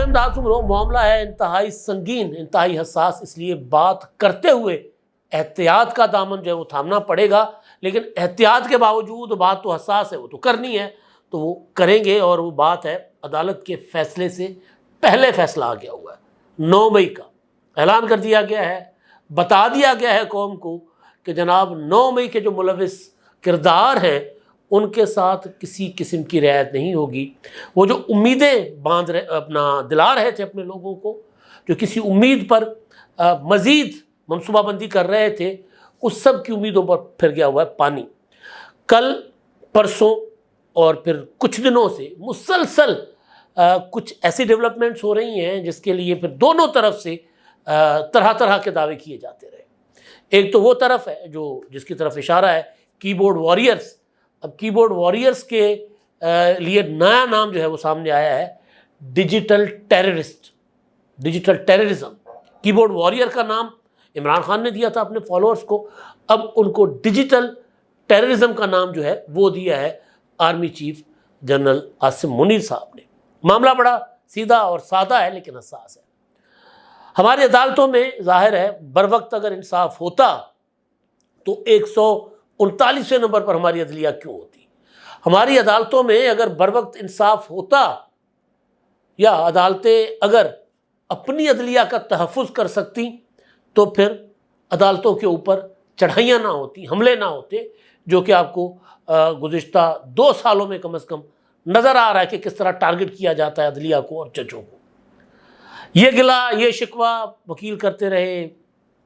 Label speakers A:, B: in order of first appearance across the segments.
A: امداد سنو، معاملہ ہے انتہائی سنگین، انتہائی حساس، اس لیے بات کرتے ہوئے احتیاط کا دامن جو ہے وہ تھامنا پڑے گا، لیکن احتیاط کے باوجود بات تو حساس ہے، وہ تو کرنی ہے تو وہ کریں گے۔ اور وہ بات ہے عدالت کے فیصلے سے پہلے فیصلہ آ گیا ہوا ہے، 9 مئی کا اعلان کر دیا گیا ہے، بتا دیا گیا ہے قوم کو کہ جناب 9 مئی کے جو ملوث کردار ہیں ان کے ساتھ کسی قسم کی رعایت نہیں ہوگی۔ وہ جو امیدیں باندھ رہے، اپنا دلا رہے تھے اپنے لوگوں کو، جو کسی امید پر مزید منصوبہ بندی کر رہے تھے، اس سب کی امیدوں پر پھر گیا ہوا ہے پانی۔ کل پرسوں اور پھر کچھ دنوں سے مسلسل کچھ ایسی ڈیولپمنٹس ہو رہی ہیں جس کے لیے پھر دونوں طرف سے طرح طرح کے دعوے کیے جاتے رہے۔ ایک تو وہ طرف ہے جو جس کی طرف اشارہ ہے کی بورڈ واریئرز۔ اب کی بورڈ واریئرز کے لیے نیا نام جو ہے وہ سامنے آیا ہے، ڈیجیٹل ٹیررسٹ، ڈیجیٹل ٹیررزم۔ کی بورڈ واریئر کا نام عمران خان نے دیا تھا اپنے فالوورز کو، اب ان کو ڈیجیٹل ٹیررزم کا نام جو ہے وہ دیا ہے army chief general Asim Munir صاحب نے۔ معاملہ بڑا سیدھا اور سادہ ہے لیکن حساس ہے۔ ہماری عدالتوں میں ظاہر ہے بر وقت اگر انصاف ہوتا تو 139ویں نمبر پر ہماری عدلیہ کیوں ہوتی؟ ہماری عدالتوں میں اگر بر وقت انصاف ہوتا یا عدالتیں اگر اپنی عدلیہ کا تحفظ کر سکتی تو پھر عدالتوں کے اوپر چڑھائیاں نہ ہوتی، حملے نہ ہوتے، جو کہ آپ کو گزشتہ 2 سالوں میں کم از کم نظر آ رہا ہے کہ کس طرح ٹارگٹ کیا جاتا ہے عدلیہ کو اور ججوں کو۔ یہ گلہ یہ شکوہ وکیل کرتے رہے،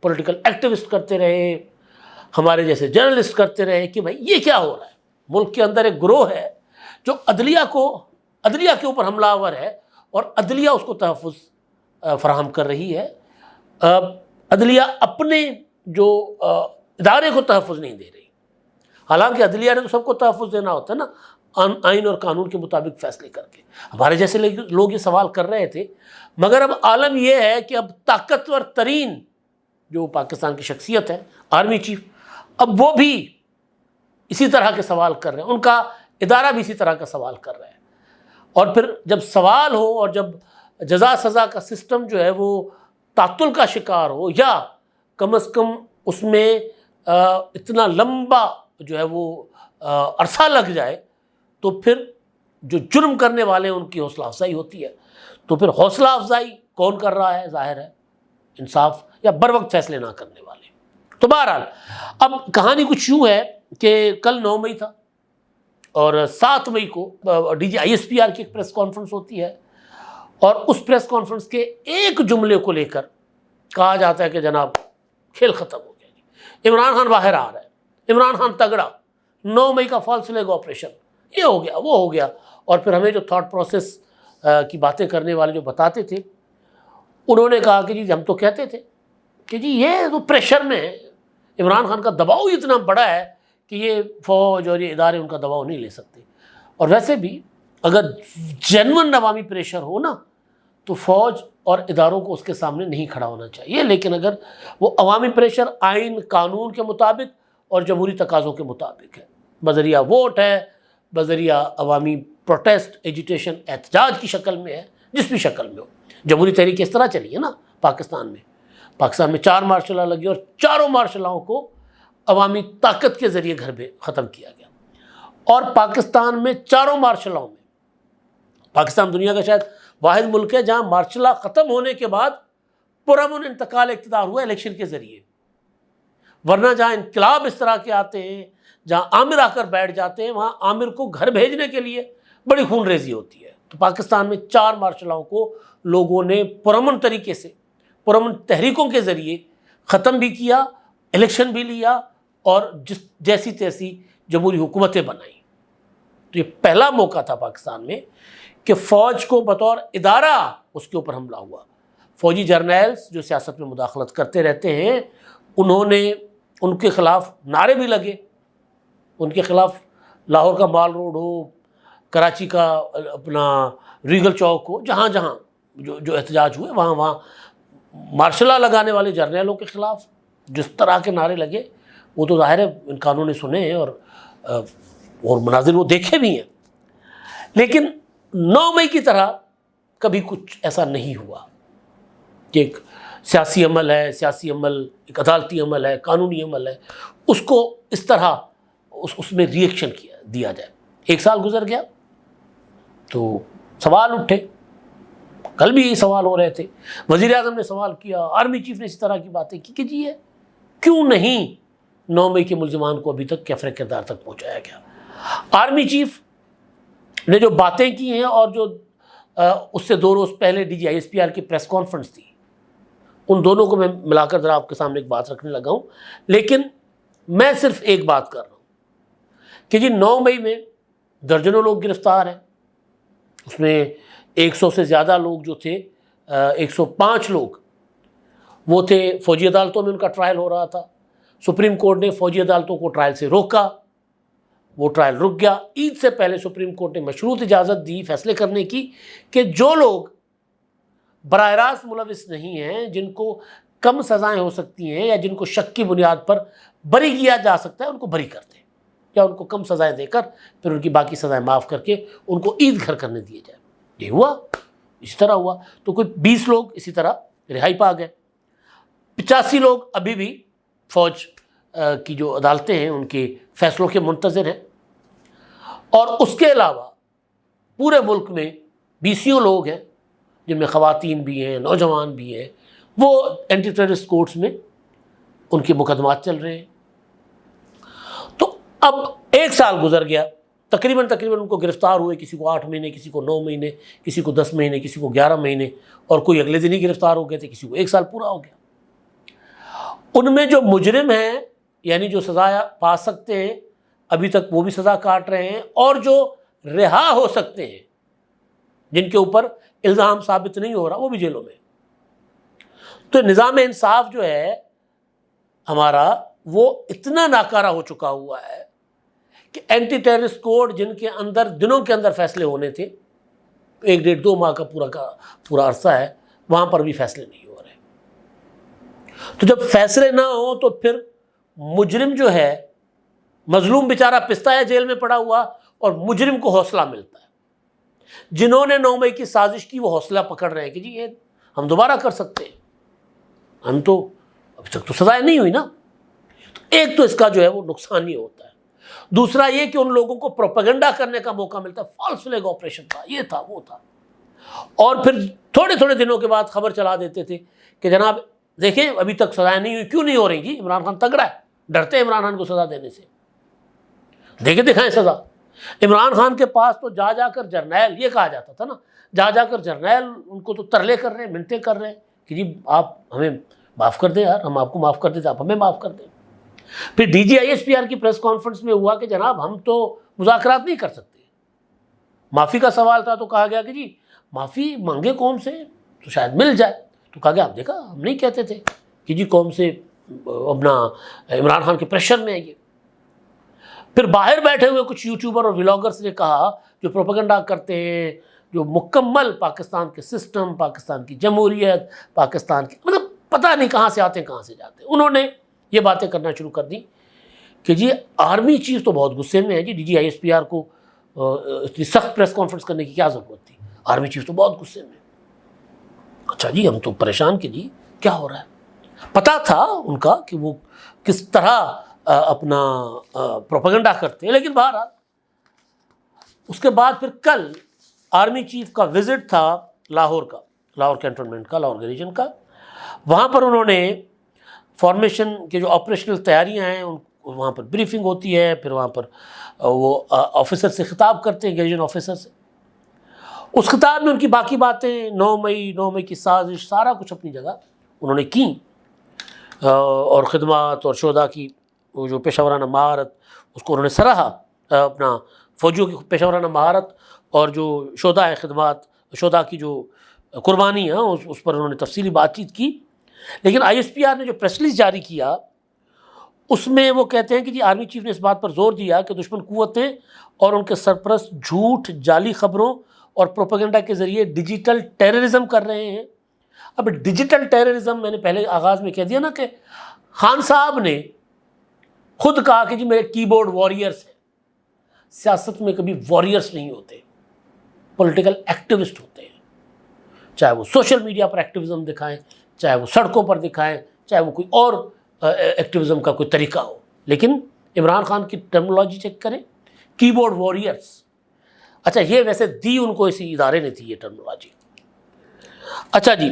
A: پولیٹیکل ایکٹیوسٹ کرتے رہے، ہمارے جیسے جرنلسٹ کرتے رہے کہ بھائی یہ کیا ہو رہا ہے۔ ملک کے اندر ایک گروہ ہے جو عدلیہ کے اوپر حملہ آور ہے اور عدلیہ اس کو تحفظ فراہم کر رہی ہے۔ عدلیہ اپنے جو ادارے کو تحفظ نہیں دے رہی، حالانکہ عدلیہ نے تو سب کو تحفظ دینا ہوتا ہے نا، آئین اور قانون کے مطابق فیصلے کر کے۔ ہمارے جیسے لوگ یہ سوال کر رہے تھے، مگر اب عالم یہ ہے کہ اب طاقتور ترین جو پاکستان کی شخصیت ہے آرمی چیف، اب وہ بھی اسی طرح کے سوال کر رہے ہیں، ان کا ادارہ بھی اسی طرح کا سوال کر رہا ہے۔ اور پھر جب سوال ہو اور جب جزا سزا کا سسٹم جو ہے وہ تعطل کا شکار ہو، یا کم از کم اس میں اتنا لمبا جو ہے وہ عرصہ لگ جائے، تو پھر جو جرم کرنے والے ہیں ان کی حوصلہ افزائی ہوتی ہے۔ تو پھر حوصلہ افزائی کون کر رہا ہے؟ ظاہر ہے انصاف یا بر وقت فیصلے نہ کرنے والے۔ تو بہرحال اب کہانی کچھ یوں ہے کہ کل 9 مئی تھا اور 7 مئی کو DGISPR کی ایک پریس کانفرنس ہوتی ہے، اور اس پریس کانفرنس کے ایک جملے کو لے کر کہا جاتا ہے کہ جناب کھیل ختم ہو گیا، عمران خان باہر آ رہا ہے، عمران خان تگڑا، 9 مئی کا فالس فلیگ آپریشن، یہ ہو گیا وہ ہو گیا۔ اور پھر ہمیں جو تھاٹ پروسیس کی باتیں کرنے والے جو بتاتے تھے، انہوں نے کہا کہ جی ہم تو کہتے تھے کہ جی یہ تو پریشر میں ہے، عمران خان کا دباؤ اتنا بڑا ہے کہ یہ فوج اور یہ ادارے ان کا دباؤ نہیں لے سکتے۔ اور ویسے بھی اگر جینون عوامی پریشر ہو نا تو فوج اور اداروں کو اس کے سامنے نہیں کھڑا ہونا چاہیے، لیکن اگر وہ عوامی پریشر آئین قانون کے مطابق اور جمہوری تقاضوں کے مطابق ہے، بذریعہ ووٹ ہے، بذریعہ عوامی پروٹیسٹ، ایجیٹیشن، احتجاج کی شکل میں ہے، جس بھی شکل میں ہو۔ جمہوری تحریک اس طرح چلی ہے نا پاکستان میں 4 مارشل لا لگے اور چاروں مارشل لاؤں کو عوامی طاقت کے ذریعے گھر پہ ختم کیا گیا۔ اور پاکستان میں چاروں مارشل لاؤں میں پاکستان دنیا کا شاید واحد ملک ہے جہاں مارشل لا ختم ہونے کے بعد پرامن انتقال اقتدار ہوا الیکشن کے ذریعے، ورنہ جہاں انقلاب اس طرح کے آتے ہیں، جہاں عامر آ کر بیٹھ جاتے ہیں، وہاں عامر کو گھر بھیجنے کے لیے بڑی خون ریزی ہوتی ہے۔ تو پاکستان میں 4 مارشل لاؤں کو لوگوں نے پرامن طریقے سے، پرامن تحریکوں کے ذریعے ختم بھی کیا، الیکشن بھی لیا اور جیسی تیسی جمہوری حکومتیں بنائیں۔ تو یہ پہلا موقع تھا پاکستان میں کہ فوج کو بطور ادارہ اس کے اوپر حملہ ہوا۔ فوجی جرنیلز جو سیاست میں مداخلت کرتے رہتے ہیں، انہوں نے ان کے خلاف نعرے بھی لگے، ان کے خلاف لاہور کا مال روڈ ہو، کراچی کا اپنا ریگل چوک ہو، جہاں جہاں جو احتجاج ہوئے وہاں مارشل لا لگانے والے جرنیلوں کے خلاف جس طرح کے نعرے لگے، وہ تو ظاہر ہے ان قانون نے سنے ہیں اور مناظر وہ دیکھے بھی ہیں۔ لیکن 9 مئی کی طرح کبھی کچھ ایسا نہیں ہوا کہ ایک سیاسی عمل ہے، سیاسی عمل ایک عدالتی عمل ہے، قانونی عمل ہے، اس کو اس طرح اس میں ری ایکشن دیا جائے۔ 1 سال گزر گیا تو سوال اٹھے، کل بھی یہ سوال ہو رہے تھے، وزیر اعظم نے سوال کیا، آرمی چیف نے اس طرح کی باتیں کی کہ جی یہ کیوں نہیں 9 مئی کے ملزمان کو ابھی تک کیفر کردار تک پہنچایا گیا۔ آرمی چیف نے جو باتیں کی ہیں اور جو اس سے 2 روز پہلے ڈی جی ISPR کی پریس کانفرنس تھی، ان دونوں کو میں ملا کر ذرا آپ کے سامنے ایک بات رکھنے لگا ہوں، لیکن میں صرف ایک بات کر رہا ہوں کہ جی 9 مئی میں درجنوں لوگ گرفتار ہیں، اس میں 100 سے زیادہ لوگ جو تھے، 105 لوگ وہ تھے فوجی عدالتوں میں، ان کا ٹرائل ہو رہا تھا، سپریم کورٹ نے فوجی عدالتوں کو ٹرائل سے روکا، وہ ٹرائل رک گیا۔ عید سے پہلے سپریم کورٹ نے مشروط اجازت دی فیصلے کرنے کی کہ جو لوگ براہ راست ملوث نہیں ہیں، جن کو کم سزائیں ہو سکتی ہیں یا جن کو شک کی بنیاد پر بری کیا جا سکتا ہے، ان کو بری کر دیں یا ان کو کم سزائیں دے کر پھر ان کی باقی سزائیں معاف کر کے ان کو عید گھر کرنے دیے جائے۔ یہ ہوا، اس طرح ہوا تو کوئی 20 لوگ اسی طرح رہائی پا گئے، 85 لوگ ابھی بھی فوج کی جو عدالتیں ہیں ان کے فیصلوں کے منتظر ہیں، اور اس کے علاوہ پورے ملک میں 20 لوگ ہیں جن میں خواتین بھی ہیں، نوجوان بھی ہیں، وہ اینٹی ٹیررسٹ کورٹس میں ان کے مقدمات چل رہے ہیں۔ تو اب 1 سال گزر گیا، تقریباً ان کو گرفتار ہوئے، کسی کو 8 مہینے، کسی کو 9 مہینے، کسی کو 10 مہینے، کسی کو 11 مہینے، اور کوئی اگلے دن ہی گرفتار ہو گئے تھے، کسی کو 1 سال پورا ہو گیا۔ ان میں جو مجرم ہیں، یعنی جو سزا پا سکتے ہیں، ابھی تک وہ بھی سزا کاٹ رہے ہیں، اور جو رہا ہو سکتے ہیں، جن کے اوپر الزام ثابت نہیں ہو رہا، وہ بھی جیلوں میں۔ تو نظام انصاف جو ہے ہمارا وہ اتنا ناکارہ ہو چکا ہوا ہے کہ اینٹی ٹیررسٹ کوڈ جن کے اندر دنوں کے اندر فیصلے ہونے تھے، 1 ڈیڑھ 2 ماہ کا پورا عرصہ ہے، وہاں پر بھی فیصلے نہیں ہو رہے۔ تو جب فیصلے نہ ہوں تو پھر مجرم جو ہے، مظلوم بیچارہ پستا ہے جیل میں پڑا ہوا، اور مجرم کو حوصلہ ملتا ہے۔ جنہوں نے 9 مئی کی سازش کی وہ حوصلہ پکڑ رہے ہیں کہ جی یہ ہم دوبارہ کر سکتے ہیں، ہم تو ابھی تک تو سزائیں نہیں ہوئی نا۔ ایک تو اس کا جو ہے وہ نقصان ہی ہوتا ہے، دوسرا یہ کہ ان لوگوں کو پروپیگنڈا کرنے کا موقع ملتا ہے، فالس فلیگ آپریشن تھا، یہ تھا، وہ تھا، اور پھر تھوڑے دنوں کے بعد خبر چلا دیتے تھے کہ جناب دیکھیں ابھی تک سزائیں نہیں ہوئی، کیوں نہیں ہو رہی؟ جی عمران خان تگڑا ہے، ڈرتے ہیں عمران خان کو سزا دینے سے، دیکھیں دکھائیں سزا۔ عمران خان کے پاس تو جا کر جرنیل، یہ کہا جاتا تھا نا، جا کر جرنیل ان کو تو ترلے کر رہے ہیں، منتیں کر رہے ہیں کہ جی آپ ہمیں معاف کر دیں یار، ہم آپ کو معاف کر دیتے، آپ ہمیں معاف کر دیں۔ پھر ڈی جی ISPR کی پریس کانفرنس میں ہوا کہ جناب ہم تو مذاکرات نہیں کر سکتے، معافی کا سوال تھا تو کہا گیا کہ جی معافی مانگے قوم سے تو شاید مل جائے، تو کہا گیا آپ دیکھا ہم نہیں کہتے تھے کہ جی قوم سے اپنا عمران خان کے پریشر میں ہے یہ۔ پھر باہر بیٹھے ہوئے کچھ یوٹیوبر اور ولاگرز نے کہا جو پروپیگنڈا کرتے ہیں، جو مکمل پاکستان کے سسٹم، پاکستان کی جمہوریت، پاکستان کی مطلب پتہ نہیں کہاں سے آتے ہیں کہاں سے جاتے ہیں، انہوں نے یہ باتیں کرنا شروع کر دی کہ جی آرمی چیف تو بہت غصے میں ہے، جی DG ISPR کو اتنی سخت پریس کانفرنس کرنے کی کیا ضرورت تھی، آرمی چیف تو بہت غصے میں۔ اچھا جی ہم تو پریشان کہ جی کیا ہو رہا ہے، پتہ تھا ان کا کہ وہ کس طرح اپنا پروپیگنڈا کرتے ہیں، لیکن بہرحال اس کے بعد پھر کل آرمی چیف کا وزٹ تھا لاہور کا، لاہور کینٹونمنٹ کا، لاہور ریجن کا۔ وہاں پر انہوں نے فارمیشن کے جو آپریشنل تیاریاں ہیں وہاں پر بریفنگ ہوتی ہے، پھر وہاں پر وہ آفیسر سے خطاب کرتے ہیں، گریجن آفیسر سے۔ اس خطاب میں ان کی باقی باتیں 9 مئی کی سازش، سارا کچھ اپنی جگہ انہوں نے کی، اور خدمات اور شہداء کی وہ جو پیشہ ورانہ مہارت، اس کو انہوں نے سراہا، اپنا فوجیوں کی پیشہ ورانہ مہارت اور جو شہداء خدمات، شہداء کی جو قربانی ہے اس پر انہوں نے تفصیلی بات چیت کی۔ لیکن ISPR نے جو پریس ریلیز جاری کیا اس میں وہ کہتے ہیں کہ جی آرمی چیف نے اس بات پر زور دیا کہ دشمن قوتیں اور ان کے سرپرست جھوٹ، جعلی خبروں اور پروپیگنڈا کے ذریعے ڈیجیٹل ٹیررزم کر رہے ہیں۔ اب ڈیجیٹل ٹیررزم میں نے پہلے آغاز میں کہہ دیا نا کہ خان صاحب نے خود کہا کہ جی میرے کی بورڈ واریئرس ہیں۔ سیاست میں کبھی واریئرس نہیں ہوتے، پولیٹیکل ایکٹیوسٹ ہوتے ہیں۔ چاہے وہ سوشل میڈیا پر ایکٹیویزم دکھائیں، چاہے وہ سڑکوں پر دکھائیں، چاہے وہ کوئی اور ایکٹیویزم کا کوئی طریقہ ہو. لیکن عمران خان کی ٹرمنالوجی چیک کریں، کی بورڈ وارئرس. اچھا یہ ویسے دی ان کو اسی ادارے نے تھی یہ ٹرمنالوجی. اچھا جی،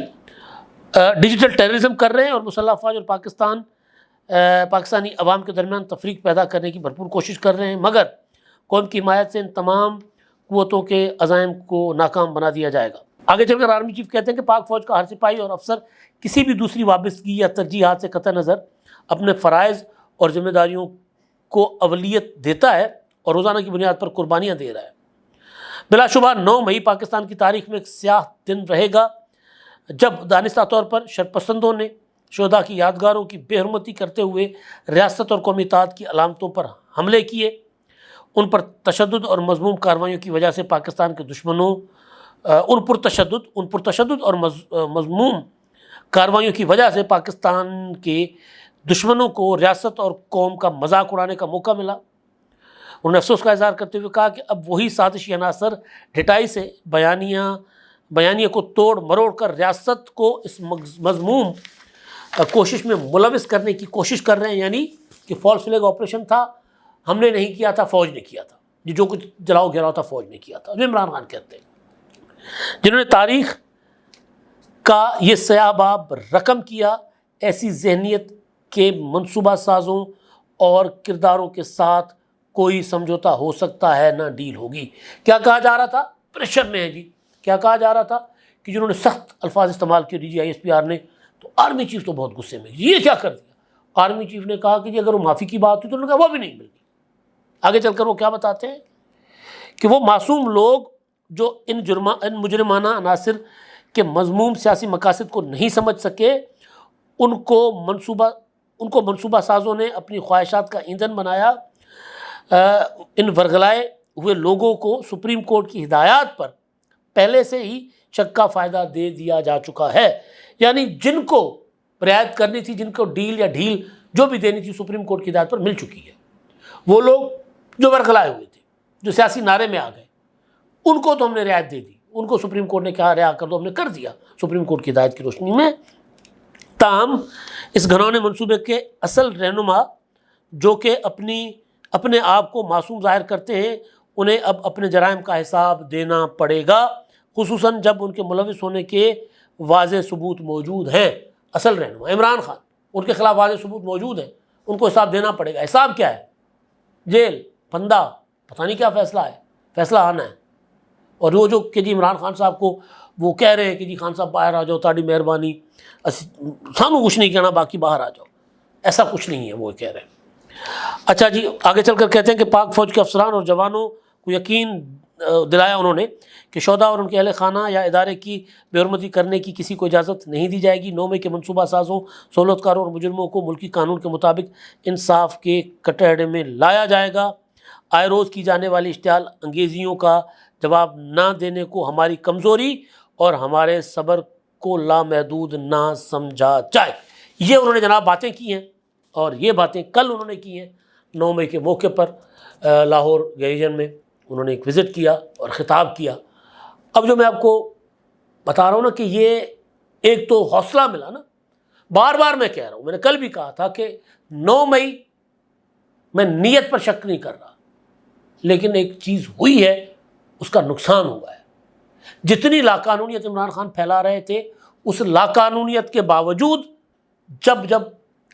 A: ڈیجیٹل ٹیررزم کر رہے ہیں اور مسلح افواج اور پاکستانی عوام کے درمیان تفریق پیدا کرنے کی بھرپور کوشش کر رہے ہیں، مگر قوم کی حمایت سے ان تمام قوتوں کے عزائم کو ناکام بنا دیا جائے گا. آگے چل کر آرمی چیف کہتے ہیں کہ پاک فوج کا ہر سپاہی اور افسر کسی بھی دوسری وابستگی یا ترجیحات سے قطع نظر اپنے فرائض اور ذمہ داریوں کو اولویت دیتا ہے اور روزانہ کی بنیاد پر قربانیاں دے رہا ہے. بلا شبہ 9 مئی پاکستان کی تاریخ میں ایک سیاہ دن رہے گا جب دانستہ طور پر شرپسندوں نے شہداء کی یادگاروں کی بے حرمتی کرتے ہوئے ریاست اور قومی اتحاد کی علامتوں پر حملے کیے. ان پر تشدد اور مذموم کارروائیوں کی وجہ سے پاکستان کے دشمنوں ان پرتشدد اور مذموم کارروائیوں کی وجہ سے پاکستان کے دشمنوں کو ریاست اور قوم کا مذاق اڑانے کا موقع ملا. انہوں نے افسوس کا اظہار کرتے ہوئے کہا کہ اب وہی سازشی عناصر ڈھٹائی سے بیانیے کو توڑ مروڑ کر ریاست کو اس مذموم کوشش میں ملوث کرنے کی کوشش کر رہے ہیں. یعنی کہ فالس فلیگ آپریشن تھا، ہم نے نہیں کیا تھا، فوج نے کیا تھا. جو کچھ جلاؤ گھیراؤ تھا فوج نے کیا تھا. جو عمران خان کہتے ہیں، جنہوں نے تاریخ کا یہ سیاہ باب رقم کیا، ایسی ذہنیت کے منصوبہ سازوں اور کرداروں کے ساتھ کوئی سمجھوتا ہو سکتا ہے نہ ڈیل ہوگی. کیا کہا جا رہا تھا؟ پریشر میں ہے جی. کیا کہا جا رہا تھا کہ جنہوں نے سخت الفاظ استعمال کیے DGISPR نے، تو آرمی چیف تو بہت غصے میں، یہ کیا کر دیا. آرمی چیف نے کہا کہ جی اگر وہ معافی کی بات ہوئی تو انہوں نے کہا وہ بھی نہیں ملنی. آگے چل کر وہ کیا بتاتے ہیں کہ وہ معصوم لوگ جو ان مجرمانہ عناصر کے مذموم سیاسی مقاصد کو نہیں سمجھ سکے، ان کو منصوبہ سازوں نے اپنی خواہشات کا ایندھن بنایا. ان ورغلائے ہوئے لوگوں کو سپریم کورٹ کی ہدایات پر پہلے سے ہی شک کا فائدہ دے دیا جا چکا ہے. یعنی جن کو رعایت کرنی تھی، جن کو ڈیل یا ڈھیل جو بھی دینی تھی سپریم کورٹ کی ہدایت پر مل چکی ہے. وہ لوگ جو ورغلائے ہوئے تھے، جو سیاسی نعرے میں آ گئے، ان کو تو ہم نے رعایت دے دی. ان کو سپریم کورٹ نے کہا رہا کر دو، ہم نے کر دیا سپریم کورٹ کی ہدایت کی روشنی میں. تاہم اس گھنونے منصوبے کے اصل رہنما جو کہ اپنے آپ کو معصوم ظاہر کرتے ہیں، انہیں اب اپنے جرائم کا حساب دینا پڑے گا، خصوصاً جب ان کے ملوث ہونے کے واضح ثبوت موجود ہیں. اصل رہنما عمران خان، ان کے خلاف واضح ثبوت موجود ہیں، ان کو حساب دینا پڑے گا. حساب کیا ہے؟ جیل، پھندا، پتہ نہیں کیا فیصلہ ہے، فیصلہ آنا ہے. اور وہ جو کہ جی عمران خان صاحب کو وہ کہہ رہے ہیں کہ جی خان صاحب باہر آ جاؤ، تاڑی مہربانی، سانو کچھ نہیں کہنا، باقی باہر آ جاؤ، ایسا کچھ نہیں ہے وہ کہہ رہے ہیں. اچھا جی، آگے چل کر کہتے ہیں کہ پاک فوج کے افسران اور جوانوں کو یقین دلایا انہوں نے کہ شہداء اور ان کے اہل خانہ یا ادارے کی بے حرمتی کرنے کی کسی کو اجازت نہیں دی جائے گی. 9 مئی کے منصوبہ سازوں، سہولت کاروں اور مجرموں کو ملکی قانون کے مطابق انصاف کے کٹہرے میں لایا جائے گا. آئے روز کی جانے والی اشتعال انگیزیوں کا جواب نہ دینے کو ہماری کمزوری اور ہمارے صبر کو لامحدود نہ سمجھا جائے. یہ انہوں نے جناب باتیں کی ہیں، اور یہ باتیں کل انہوں نے کی ہیں 9 مئی کے موقع پر لاہور ریجن میں. انہوں نے ایک وزٹ کیا اور خطاب کیا. اب جو میں آپ کو بتا رہا ہوں نا کہ یہ ایک تو حوصلہ ملا نا، بار بار میں کہہ رہا ہوں، میں نے کل بھی کہا تھا کہ 9 مئی میں نیت پر شک نہیں کر رہا، لیکن ایک چیز ہوئی ہے، اس کا نقصان ہوا ہے. جتنی لاقانونیت عمران خان پھیلا رہے تھے، اس لاقانونیت کے باوجود جب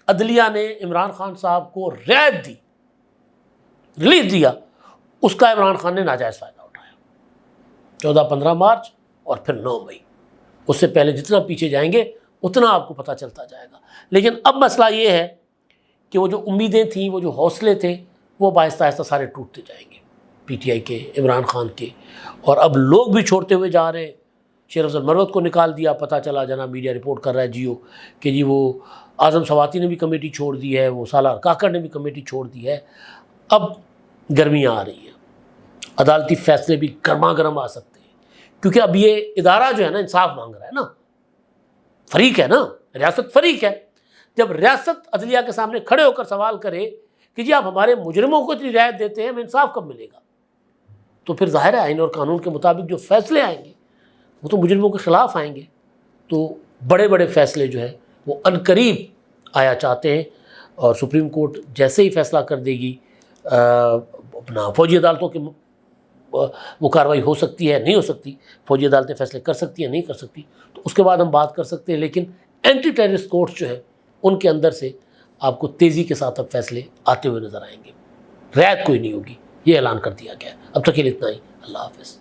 A: عدلیہ نے عمران خان صاحب کو رعایت دی، ریلیز دیا، اس کا عمران خان نے ناجائز فائدہ اٹھایا. 14-15 مارچ اور پھر 9 مئی. اس سے پہلے جتنا پیچھے جائیں گے اتنا آپ کو پتہ چلتا جائے گا. لیکن اب مسئلہ یہ ہے کہ وہ جو امیدیں تھیں، وہ جو حوصلے تھے، وہ آہستہ آہستہ سارے ٹوٹتے جائیں گے. PTI کے، عمران خان کے، اور اب لوگ بھی چھوڑتے ہوئے جا رہے ہیں. شیر افضل مروت کو نکال دیا، پتہ چلا جناب میڈیا رپورٹ کر رہا ہے جیو کہ جی وہ اعظم سواتی نے بھی کمیٹی چھوڑ دی ہے، وہ سالار کاکڑ نے بھی کمیٹی چھوڑ دی ہے. اب گرمیاں آ رہی ہیں، عدالتی فیصلے بھی گرما گرم آ سکتے ہیں، کیونکہ اب یہ ادارہ جو ہے نا انصاف مانگ رہا ہے نا، فریق ہے نا، ریاست فریق ہے. جب ریاست عدلیہ کے سامنے کھڑے ہو کر سوال کرے کہ جی آپ ہمارے مجرموں کو اتنی رعایت دیتے ہیں، ہمیں انصاف کب ملے گا، تو پھر ظاہر ہے آئین اور قانون کے مطابق جو فیصلے آئیں گے وہ تو مجرموں کے خلاف آئیں گے. تو بڑے بڑے فیصلے جو ہے وہ عنقریب آیا چاہتے ہیں، اور سپریم کورٹ جیسے ہی فیصلہ کر دے گی اپنا فوجی عدالتوں کے وہ کارروائی ہو سکتی ہے نہیں ہو سکتی، فوجی عدالتیں فیصلے کر سکتی ہیں نہیں کر سکتی، تو اس کے بعد ہم بات کر سکتے ہیں. لیکن اینٹی ٹیررسٹ کورٹس جو ہے ان کے اندر سے آپ کو تیزی کے ساتھ اب فیصلے آتے ہوئے نظر آئیں گے، رعایت کوئی نہیں ہوگی، یہ اعلان کر دیا گیا ہے. اب تک کے لیے اتنا ہی. اللہ حافظ.